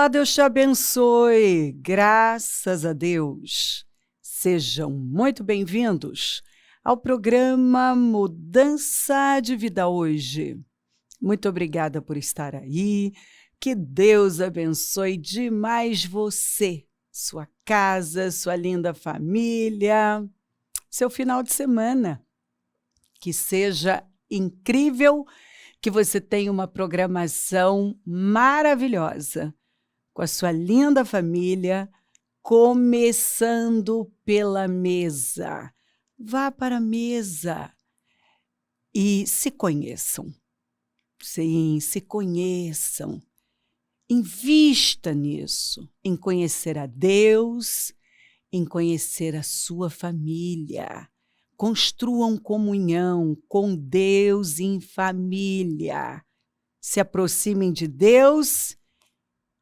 Olá, Deus te abençoe. Graças a Deus. Sejam muito bem-vindos ao programa Mudança de Vida hoje. Muito obrigada por estar aí. Que Deus abençoe demais você, sua casa, sua linda família, seu final de semana. Que seja incrível, que você tenha uma programação maravilhosa com a sua linda família, começando pela mesa. Vá para a mesa e se conheçam. Sim, se conheçam. Invista nisso, em conhecer a Deus, em conhecer a sua família. Construam comunhão com Deus em família. Se aproximem de Deus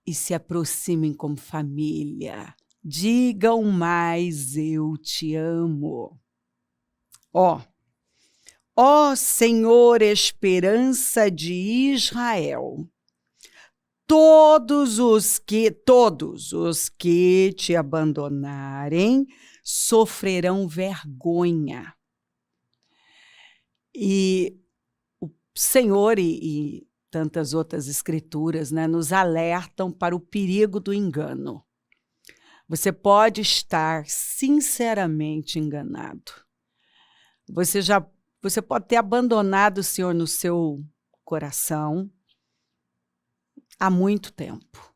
e se aproximem como família. Digam mais, eu te amo. Ó Senhor, esperança de Israel, todos os que te abandonarem sofrerão vergonha. E o Senhor e tantas outras escrituras, né, nos alertam para o perigo do engano. Você pode estar sinceramente enganado. Você pode ter abandonado o Senhor no seu coração há muito tempo.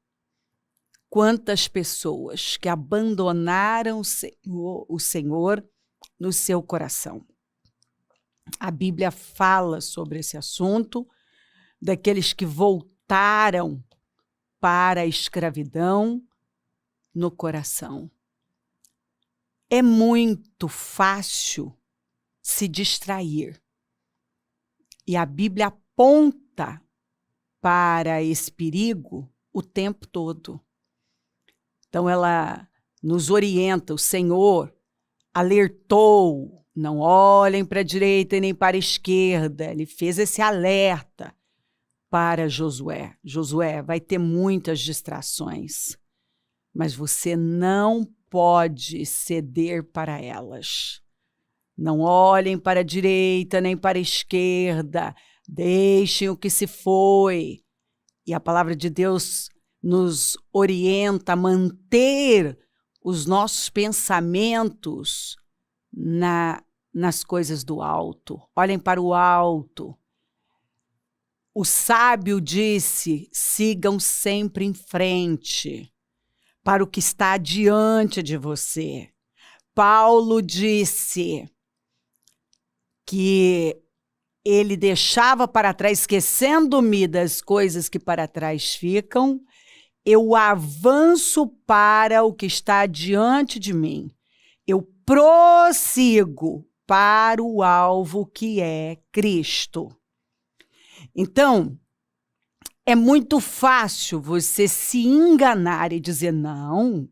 Quantas pessoas que abandonaram o Senhor no seu coração. A Bíblia fala sobre esse assunto, daqueles que voltaram para a escravidão no coração. É muito fácil se distrair. E a Bíblia aponta para esse perigo o tempo todo. Então ela nos orienta, o Senhor alertou, não olhem para a direita e nem para a esquerda. Ele fez esse alerta para Josué. Josué, vai ter muitas distrações, mas você não pode ceder para elas. Não olhem para a direita nem para a esquerda, deixem o que se foi. E a palavra de Deus nos orienta a manter os nossos pensamentos nas coisas do alto. Olhem para o alto. O sábio disse, sigam sempre em frente, para o que está diante de você. Paulo disse que ele deixava para trás, esquecendo-me das coisas que para trás ficam, eu avanço para o que está diante de mim. Eu prossigo para o alvo que é Cristo. Então, é muito fácil você se enganar e dizer, não,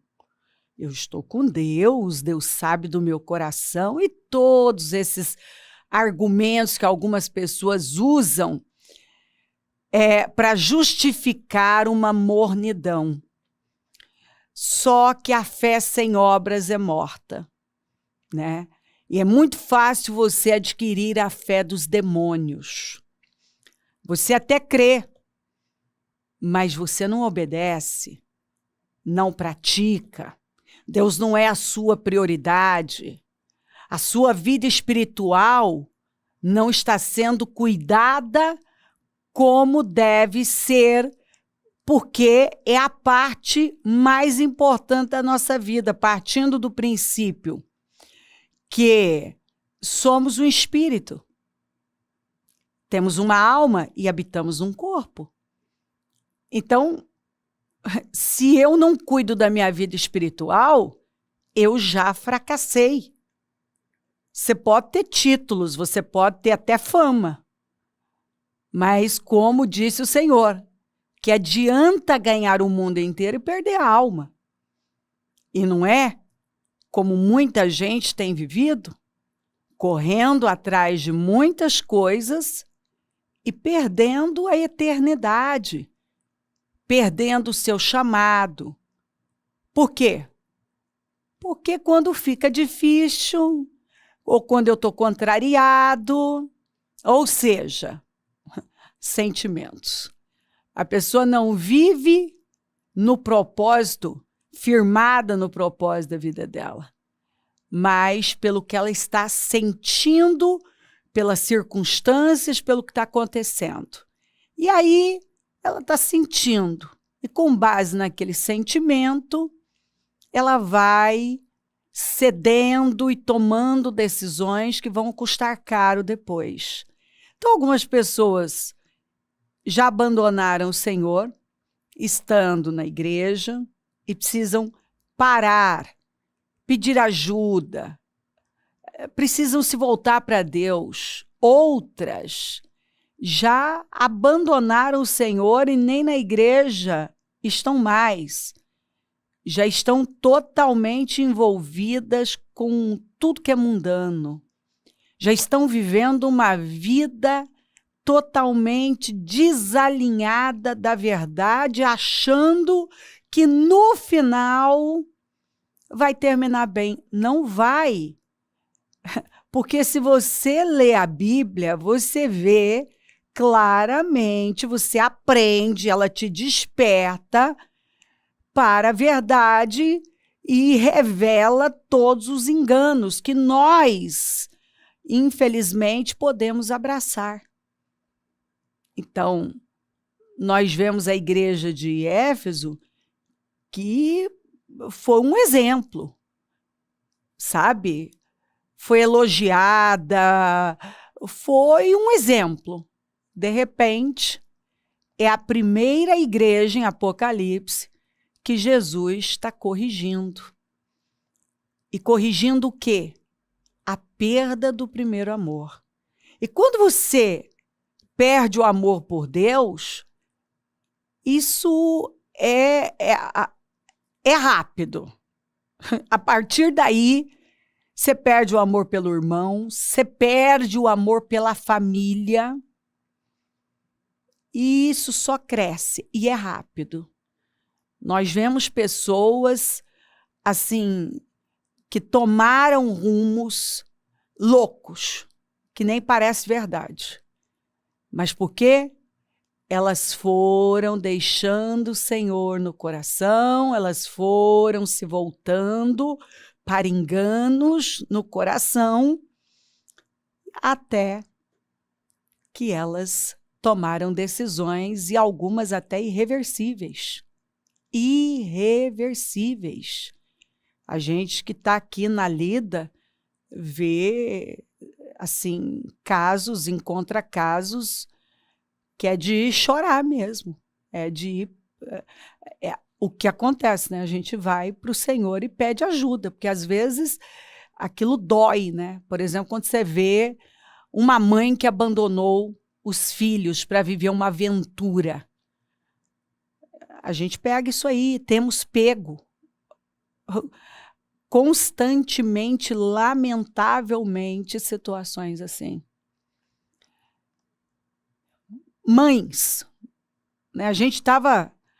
eu estou com Deus, Deus sabe do meu coração, e todos esses argumentos que algumas pessoas usam para justificar uma mornidão. Só que a fé sem obras é morta, né? E é muito fácil você adquirir a fé dos demônios. Você até crê, mas você não obedece, não pratica. Deus não é a sua prioridade. A sua vida espiritual não está sendo cuidada como deve ser, porque é a parte mais importante da nossa vida, partindo do princípio que somos um espírito. Temos uma alma e habitamos um corpo. Então, se eu não cuido da minha vida espiritual, eu já fracassei. Você pode ter títulos, você pode ter até fama. Mas, como disse o Senhor, que adianta ganhar o mundo inteiro e perder a alma. E não é como muita gente tem vivido, correndo atrás de muitas coisas e perdendo a eternidade, perdendo o seu chamado. Por quê? Porque quando fica difícil, ou quando eu estou contrariado, ou seja, sentimentos. A pessoa não vive no propósito, firmada no propósito da vida dela, mas pelo que ela está sentindo, pelas circunstâncias, pelo que está acontecendo. E aí, ela está sentindo. E com base naquele sentimento, ela vai cedendo e tomando decisões que vão custar caro depois. Então, algumas pessoas já abandonaram o Senhor, estando na igreja, e precisam parar, pedir ajuda, precisam se voltar para Deus. Outras já abandonaram o Senhor e nem na igreja estão mais. Já estão totalmente envolvidas com tudo que é mundano. Já estão vivendo uma vida totalmente desalinhada da verdade, achando que no final vai terminar bem. Não vai. Porque se você lê a Bíblia, você vê claramente, você aprende, ela te desperta para a verdade e revela todos os enganos que nós, infelizmente, podemos abraçar. Então, nós vemos a igreja de Éfeso, que foi um exemplo, sabe? Foi elogiada, foi um exemplo. De repente, é a primeira igreja em Apocalipse que Jesus está corrigindo. E corrigindo o quê? A perda do primeiro amor. E quando você perde o amor por Deus, isso é rápido. A partir daí, você perde o amor pelo irmão, você perde o amor pela família, e isso só cresce, e é rápido. Nós vemos pessoas, assim, que tomaram rumos loucos, que nem parece verdade. Mas por quê? Elas foram deixando o Senhor no coração, elas foram se voltando para enganos no coração, até que elas tomaram decisões, e algumas até irreversíveis. Irreversíveis. A gente que está aqui na lida vê, assim, casos, encontra casos que é de chorar mesmo. O que acontece, né? A gente vai para o Senhor e pede ajuda, porque às vezes aquilo dói, né? Por exemplo, quando você vê uma mãe que abandonou os filhos para viver uma aventura. A gente pega isso aí, temos pego constantemente, lamentavelmente, situações assim. Mães, né? A gente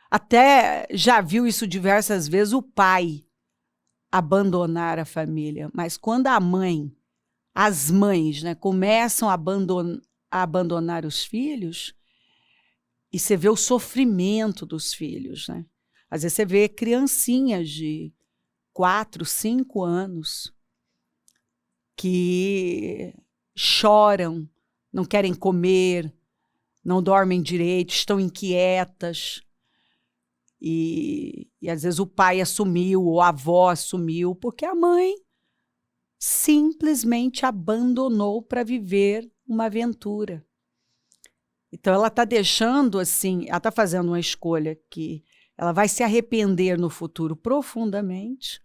até já viu isso diversas vezes, o pai abandonar a família, mas quando as mães, né, começam a abandonar os filhos, e você vê o sofrimento dos filhos, né? Às vezes você vê criancinhas de 4, 5 anos que choram, não querem comer, não dormem direito, estão inquietas. E às vezes o pai assumiu, ou a avó assumiu, porque a mãe simplesmente abandonou para viver uma aventura. Então, ela está deixando, assim, ela está fazendo uma escolha que ela vai se arrepender no futuro profundamente,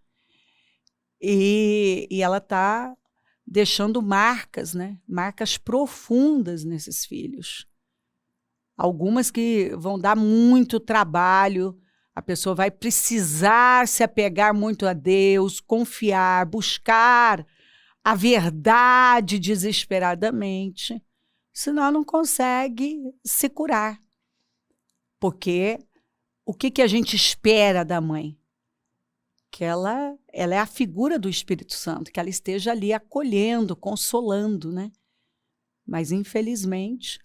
e ela está deixando marcas, né? Marcas profundas nesses filhos. Algumas que vão dar muito trabalho, a pessoa vai precisar se apegar muito a Deus, confiar, buscar a verdade desesperadamente, senão não consegue se curar. Porque o que a gente espera da mãe? Que ela é a figura do Espírito Santo, que ela esteja ali acolhendo, consolando, né? Mas, infelizmente,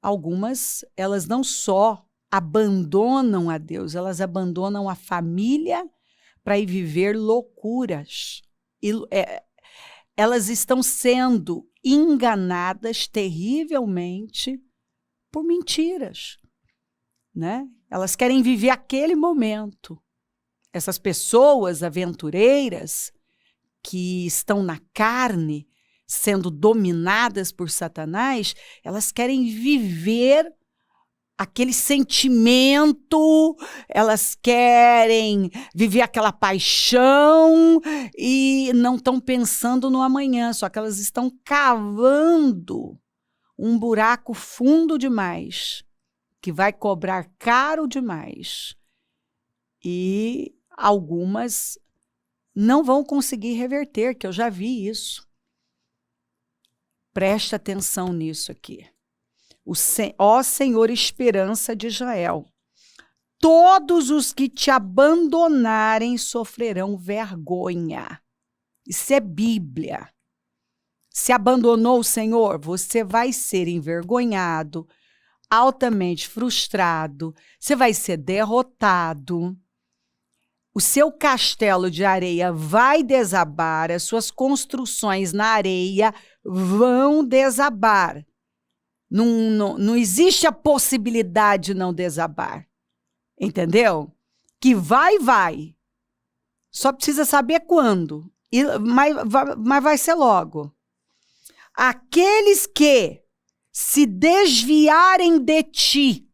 algumas, elas não só abandonam a Deus, elas abandonam a família para ir viver loucuras. Elas estão sendo enganadas terrivelmente por mentiras, né? Elas querem viver aquele momento. Essas pessoas aventureiras que estão na carne, sendo dominadas por Satanás, elas querem viver aquele sentimento, elas querem viver aquela paixão e não estão pensando no amanhã, só que elas estão cavando um buraco fundo demais, que vai cobrar caro demais. E algumas não vão conseguir reverter, que eu já vi isso. Preste atenção nisso aqui. Ó Senhor, esperança de Israel, todos os que te abandonarem sofrerão vergonha. Isso é Bíblia. Se abandonou o Senhor, você vai ser envergonhado, altamente frustrado, você vai ser derrotado. O seu castelo de areia vai desabar, as suas construções na areia vão desabar. Não existe a possibilidade de não desabar. Entendeu? Que vai. Só precisa saber quando. Mas vai ser logo. Aqueles que se desviarem de ti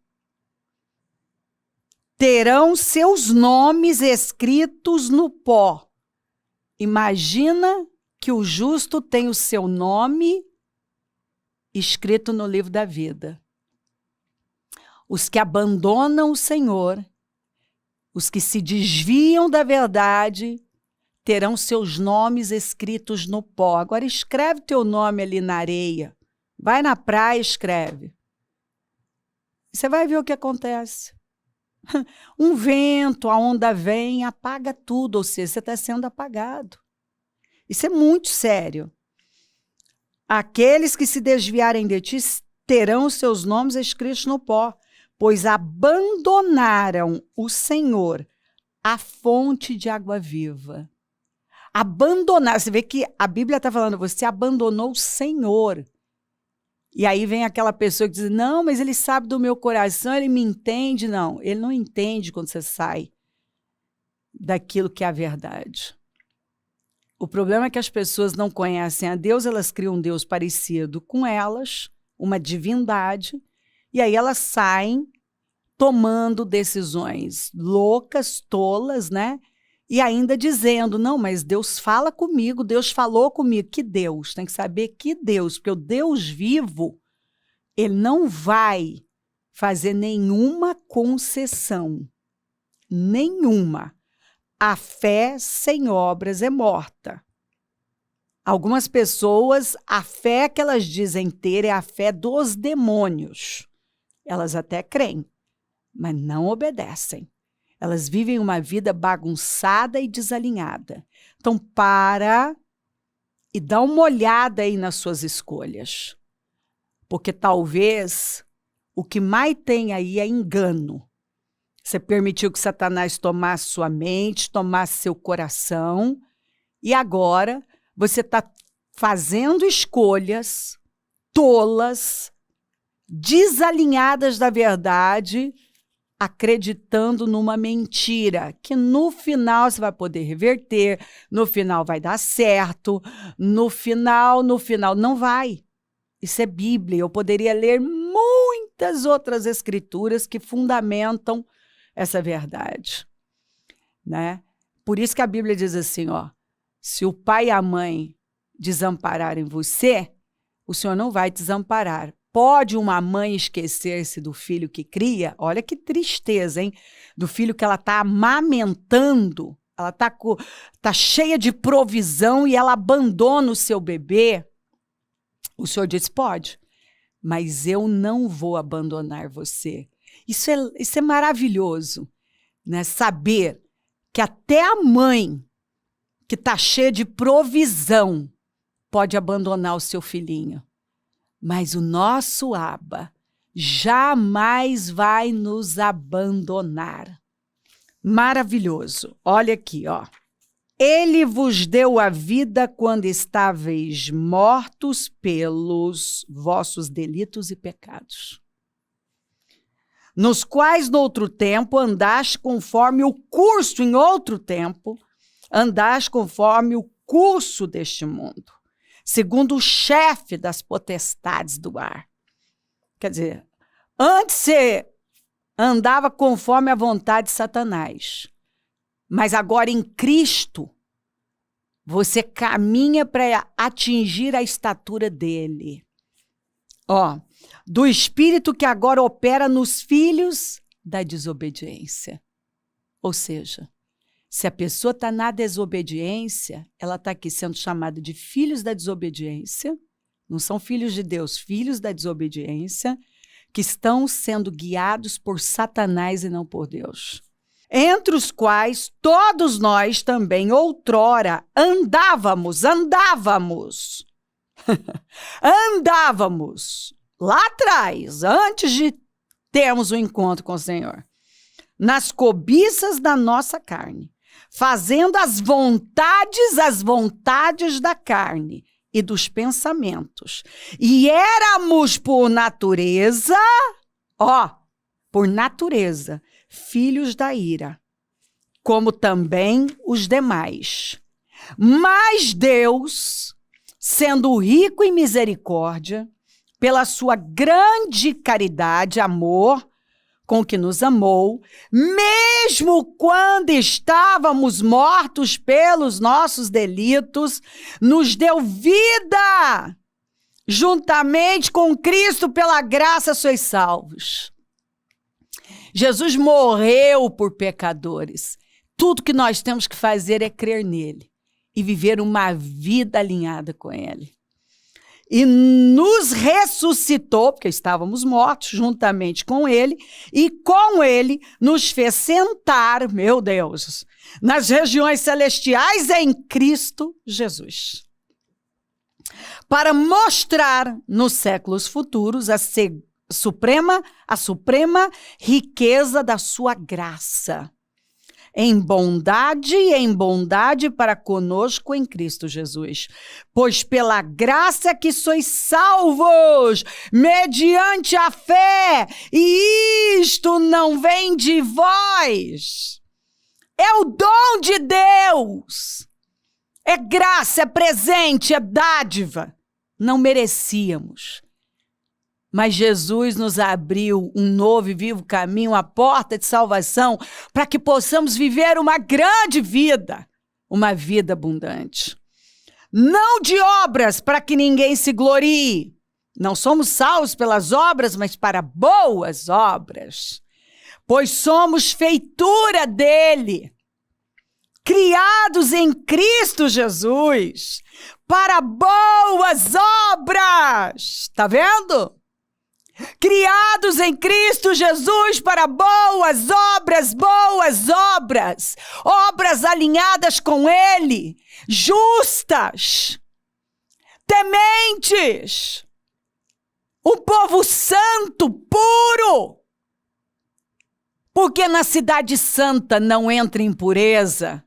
terão seus nomes escritos no pó. Imagina que o justo tem o seu nome escrito no livro da vida. Os que abandonam o Senhor, os que se desviam da verdade, terão seus nomes escritos no pó. Agora escreve teu nome ali na areia. Vai na praia e escreve. Você vai ver o que acontece. Um vento, a onda vem, apaga tudo, ou seja, você está sendo apagado. Isso é muito sério. Aqueles que se desviarem de ti terão seus nomes escritos no pó, pois abandonaram o Senhor, a fonte de água viva. Abandonar, você vê que a Bíblia está falando, você abandonou o Senhor. E aí vem aquela pessoa que diz, não, mas ele sabe do meu coração, ele me entende. Não, ele não entende quando você sai daquilo que é a verdade. O problema é que as pessoas não conhecem a Deus, elas criam um Deus parecido com elas, uma divindade, e aí elas saem tomando decisões loucas, tolas, né? E ainda dizendo, não, mas Deus fala comigo, Deus falou comigo. Que Deus? Tem que saber que Deus, porque o Deus vivo, ele não vai fazer nenhuma concessão. Nenhuma. A fé sem obras é morta. Algumas pessoas, a fé que elas dizem ter é a fé dos demônios. Elas até creem, mas não obedecem. Elas vivem uma vida bagunçada e desalinhada. Então, para e dá uma olhada aí nas suas escolhas. Porque talvez o que mais tem aí é engano. Você permitiu que Satanás tomasse sua mente, tomasse seu coração, e agora você está fazendo escolhas tolas, desalinhadas da verdade, acreditando numa mentira, que no final você vai poder reverter, no final vai dar certo, no final, não vai. Isso é Bíblia. Eu poderia ler muitas outras escrituras que fundamentam essa verdade, né? Por isso que a Bíblia diz assim, ó, se o pai e a mãe desampararem você, o Senhor não vai desamparar. Pode uma mãe esquecer-se do filho que cria? Olha que tristeza, hein? Do filho que ela está amamentando, ela tá cheia de provisão e ela abandona o seu bebê. O Senhor diz, pode, mas eu não vou abandonar você. Isso é maravilhoso, né? Saber que até a mãe, que está cheia de provisão, pode abandonar o seu filhinho. Mas o nosso Abba jamais vai nos abandonar. Maravilhoso. Olha aqui, ó. Ele vos deu a vida quando estáveis mortos pelos vossos delitos e pecados, nos quais, no outro tempo, andaste conforme o curso, em outro tempo, andaste conforme o curso deste mundo, segundo o chefe das potestades do ar. Quer dizer, antes você andava conforme a vontade de Satanás, mas agora em Cristo, você caminha para atingir a estatura dele. Ó, do Espírito que agora opera nos filhos da desobediência. Ou seja, se a pessoa está na desobediência, ela está aqui sendo chamada de filhos da desobediência, não são filhos de Deus, filhos da desobediência, que estão sendo guiados por Satanás e não por Deus. Entre os quais todos nós também outrora andávamos lá atrás, antes de termos um encontro com o Senhor, nas cobiças da nossa carne, fazendo as vontades da carne e dos pensamentos. E éramos por natureza, filhos da ira, como também os demais. Mas Deus, sendo rico em misericórdia, pela sua grande caridade, amor, com que nos amou, mesmo quando estávamos mortos pelos nossos delitos, nos deu vida. Juntamente com Cristo, pela graça sois salvos. Jesus morreu por pecadores. Tudo que nós temos que fazer é crer nele e viver uma vida alinhada com ele. E nos ressuscitou, porque estávamos mortos juntamente com ele, e com ele nos fez sentar, meu Deus, nas regiões celestiais em Cristo Jesus, para mostrar nos séculos futuros a suprema riqueza da sua graça, em bondade para conosco em Cristo Jesus. Pois pela graça que sois salvos, mediante a fé, e isto não vem de vós, é o dom de Deus, é graça, é presente, é dádiva, não merecíamos. Mas Jesus nos abriu um novo e vivo caminho, a porta de salvação, para que possamos viver uma grande vida, uma vida abundante. Não de obras, para que ninguém se glorie. Não somos salvos pelas obras, mas para boas obras. Pois somos feitura dele, criados em Cristo Jesus, para boas obras. Tá vendo? Criados em Cristo Jesus para boas obras, obras alinhadas com ele, justas, tementes, um povo santo, puro, porque na cidade santa não entra impureza,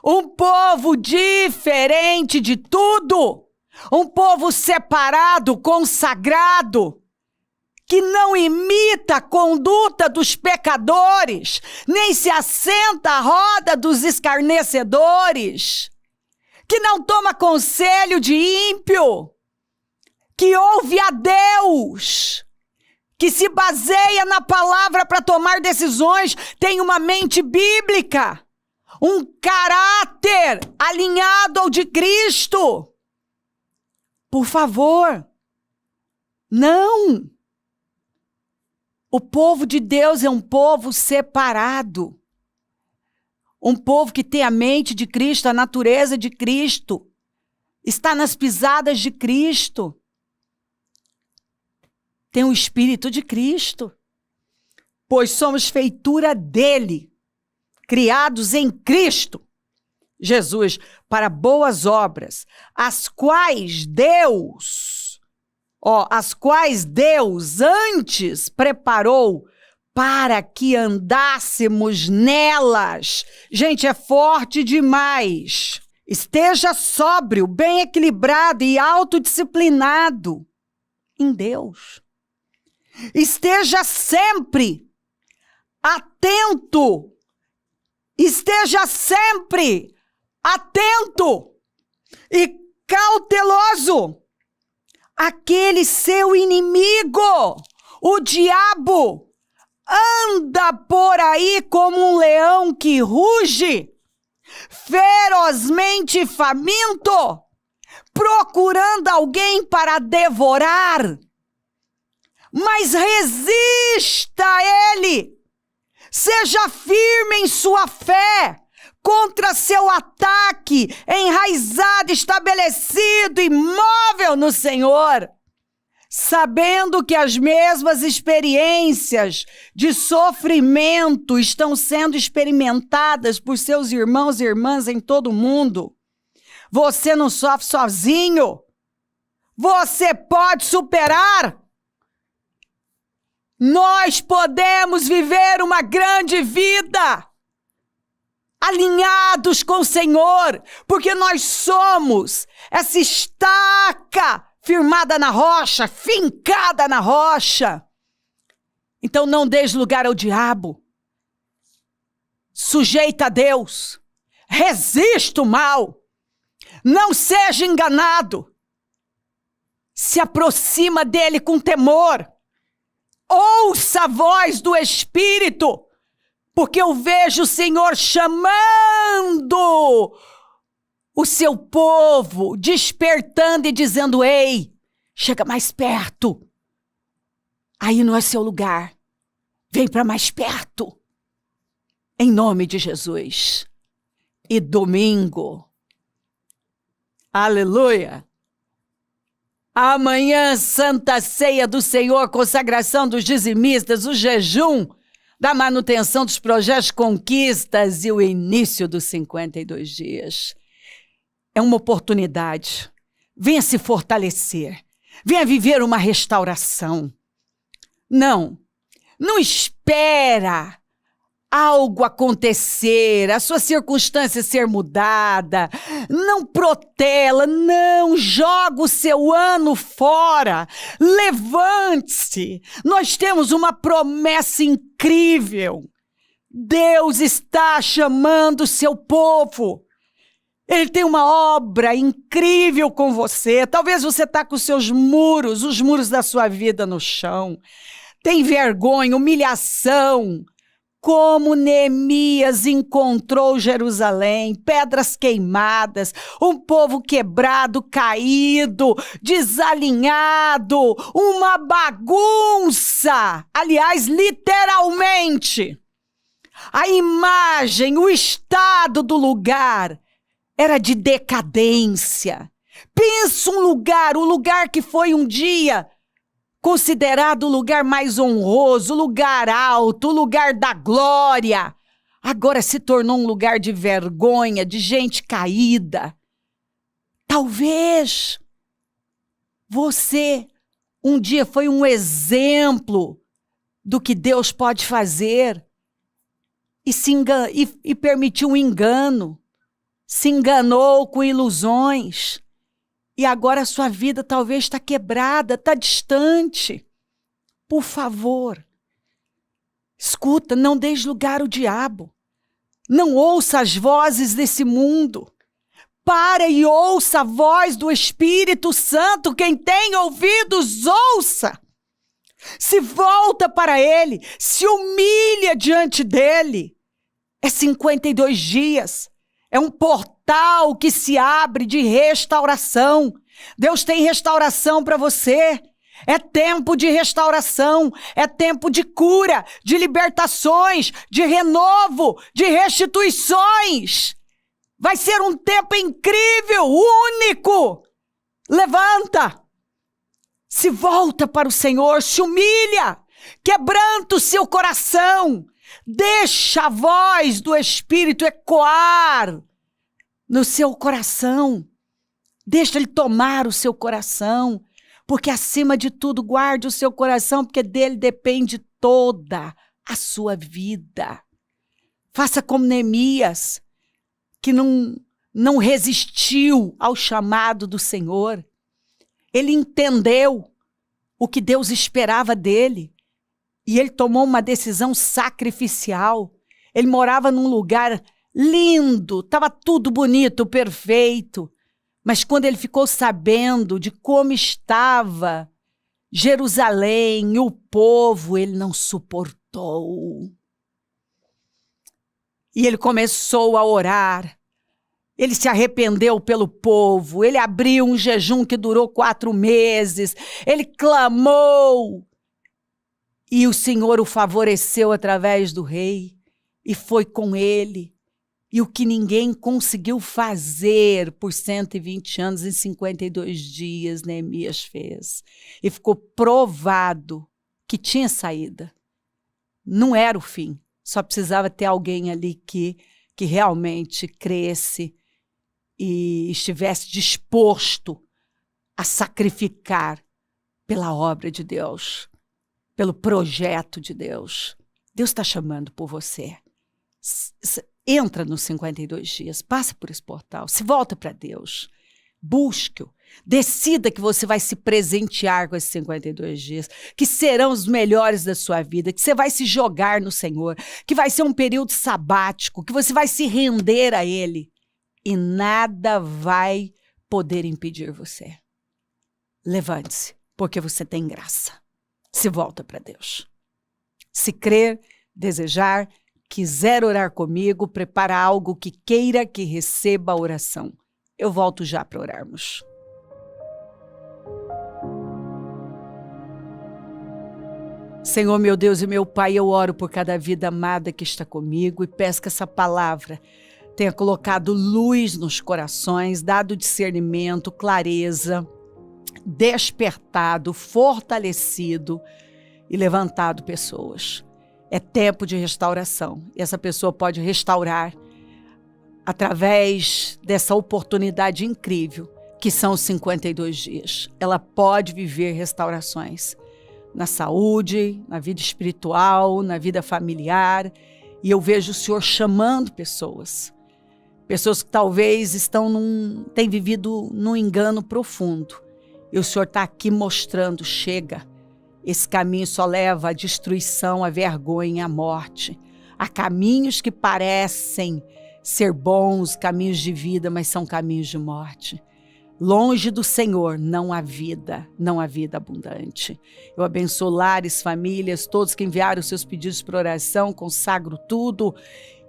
um povo diferente de tudo, um povo separado, consagrado, que não imita a conduta dos pecadores, nem se assenta à roda dos escarnecedores, que não toma conselho de ímpio, que ouve a Deus, que se baseia na palavra para tomar decisões, tem uma mente bíblica, um caráter alinhado ao de Cristo. Por favor, não. O povo de Deus é um povo separado. Um povo que tem a mente de Cristo, a natureza de Cristo. Está nas pisadas de Cristo. Tem o Espírito de Cristo. pois somos feitura dele, criados em Cristo Jesus para boas obras, as quais Deus antes preparou para que andássemos nelas. Gente, é forte demais. Esteja sóbrio, bem equilibrado e autodisciplinado em Deus. Esteja sempre atento. Esteja sempre atento e cauteloso. Aquele seu inimigo, o diabo, anda por aí como um leão que ruge, ferozmente faminto, procurando alguém para devorar. Mas resista a ele, seja firme em sua fé, contra seu ataque, enraizado, estabelecido, imóvel no Senhor, sabendo que as mesmas experiências de sofrimento estão sendo experimentadas por seus irmãos e irmãs em todo o mundo. Você não sofre sozinho. Você pode superar. Nós podemos viver uma grande vida alinhados com o Senhor, porque nós somos essa estaca firmada na rocha, fincada na rocha. Então não deixe lugar ao diabo. Sujeita a Deus. Resista o mal. Não seja enganado. Se aproxima dele com temor. Ouça a voz do Espírito, porque eu vejo o Senhor chamando o seu povo, despertando e dizendo: ei, chega mais perto. Aí não é seu lugar. Vem para mais perto. Em nome de Jesus. E domingo, aleluia, amanhã, Santa Ceia do Senhor, consagração dos dizimistas, o jejum da manutenção dos projetos conquistas e o início dos 52 dias. É uma oportunidade. Venha se fortalecer. Venha viver uma restauração. Não espera algo acontecer, a sua circunstância ser mudada. Não protela, não joga o seu ano fora. Levante-se. Nós temos uma promessa incrível. Deus está chamando o seu povo. Ele tem uma obra incrível com você. Talvez você está com os seus muros, os muros da sua vida no chão. Tem vergonha, humilhação. Como Neemias encontrou Jerusalém, pedras queimadas, um povo quebrado, caído, desalinhado, uma bagunça. Aliás, literalmente. A imagem, o estado do lugar era de decadência. Pensa o lugar que foi um dia considerado o lugar mais honroso, o lugar alto, o lugar da glória. Agora se tornou um lugar de vergonha, de gente caída. Talvez você um dia foi um exemplo do que Deus pode fazer e permitiu um engano. Se enganou com ilusões. E agora a sua vida talvez está quebrada, está distante. Por favor, escuta, não deixe lugar ao diabo. Não ouça as vozes desse mundo. Para e ouça a voz do Espírito Santo. Quem tem ouvidos, ouça. Se volta para Ele, se humilha diante dEle. É 52 dias. É um portal que se abre de restauração. Deus tem restauração para você. É tempo de restauração. É tempo de cura, de libertações, de renovo, de restituições. Vai ser um tempo incrível, único. Levanta. Se volta para o Senhor, se humilha. Quebranta o seu coração. Deixa a voz do Espírito ecoar no seu coração. Deixa ele tomar o seu coração. Porque acima de tudo, guarde o seu coração, porque dele depende toda a sua vida. Faça como Neemias, que não resistiu ao chamado do Senhor. Ele entendeu o que Deus esperava dele. E ele tomou uma decisão sacrificial. Ele morava num lugar lindo, estava tudo bonito, perfeito. Mas quando ele ficou sabendo de como estava Jerusalém, o povo, ele não suportou. E ele começou a orar. Ele se arrependeu pelo povo. Ele abriu um jejum que durou 4 meses. Ele clamou. E o Senhor o favoreceu através do rei. E foi com ele. E o que ninguém conseguiu fazer por 120 anos, em 52 dias, Neemias fez. E ficou provado que tinha saída. Não era o fim. Só precisava ter alguém ali que realmente cresce e estivesse disposto a sacrificar pela obra de Deus, pelo projeto de Deus. Deus está chamando por você. Entra nos 52 dias, passa por esse portal, se volta para Deus, busque-o, decida que você vai se presentear com esses 52 dias, que serão os melhores da sua vida, que você vai se jogar no Senhor, que vai ser um período sabático, que você vai se render a Ele e nada vai poder impedir você. Levante-se, porque você tem graça. Se volta para Deus. Se crer, desejar, quiser orar comigo, prepara algo que queira que receba a oração. Eu volto já para orarmos. Senhor, meu Deus e meu Pai, eu oro por cada vida amada que está comigo e peço que essa palavra tenha colocado luz nos corações, dado discernimento, clareza, despertado, fortalecido e levantado pessoas. É tempo de restauração. E essa pessoa pode restaurar através dessa oportunidade incrível que são os 52 dias. Ela pode viver restaurações na saúde, na vida espiritual, na vida familiar. E eu vejo o Senhor chamando pessoas que talvez têm vivido num engano profundo. E o Senhor está aqui mostrando, chega. Esse caminho só leva à destruição, à vergonha, à morte. Há caminhos que parecem ser bons, caminhos de vida, mas são caminhos de morte. Longe do Senhor não há vida abundante. Eu abençoo lares, famílias, todos que enviaram seus pedidos por oração, consagro tudo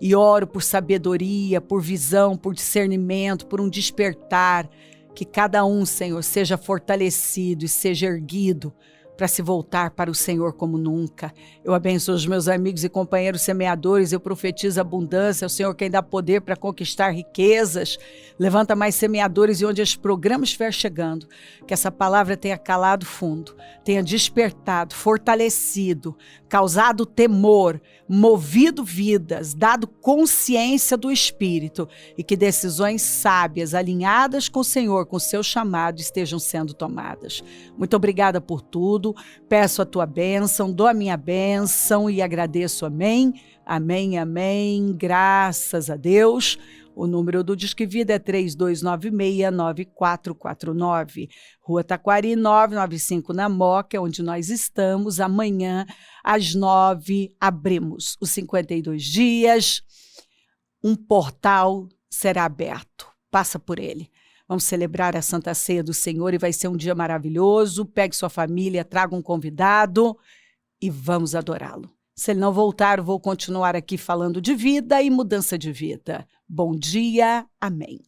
e oro por sabedoria, por visão, por discernimento, por um despertar, que cada um, Senhor, seja fortalecido e seja erguido para se voltar para o Senhor como nunca. Eu abençoo os meus amigos e companheiros semeadores, eu profetizo abundância, é o Senhor quem dá poder para conquistar riquezas. Levanta mais semeadores e onde os programas estiver chegando, que essa palavra tenha calado fundo, tenha despertado, fortalecido, causado temor, movido vidas, dado consciência do Espírito e que decisões sábias, alinhadas com o Senhor, com o seu chamado, estejam sendo tomadas. Muito obrigada por tudo. Peço a tua bênção, dou a minha bênção e agradeço. Amém, amém, amém. Graças a Deus. O número do Disque Vida é 3296-9449. Rua Taquari 995 na Moca, é onde nós estamos. Amanhã, às 9, abrimos os 52 dias. Um portal será aberto. Passa por ele. Vamos celebrar a Santa Ceia do Senhor e vai ser um dia maravilhoso. Pegue sua família, traga um convidado e vamos adorá-lo. Se ele não voltar, eu vou continuar aqui falando de vida e mudança de vida. Bom dia, amém.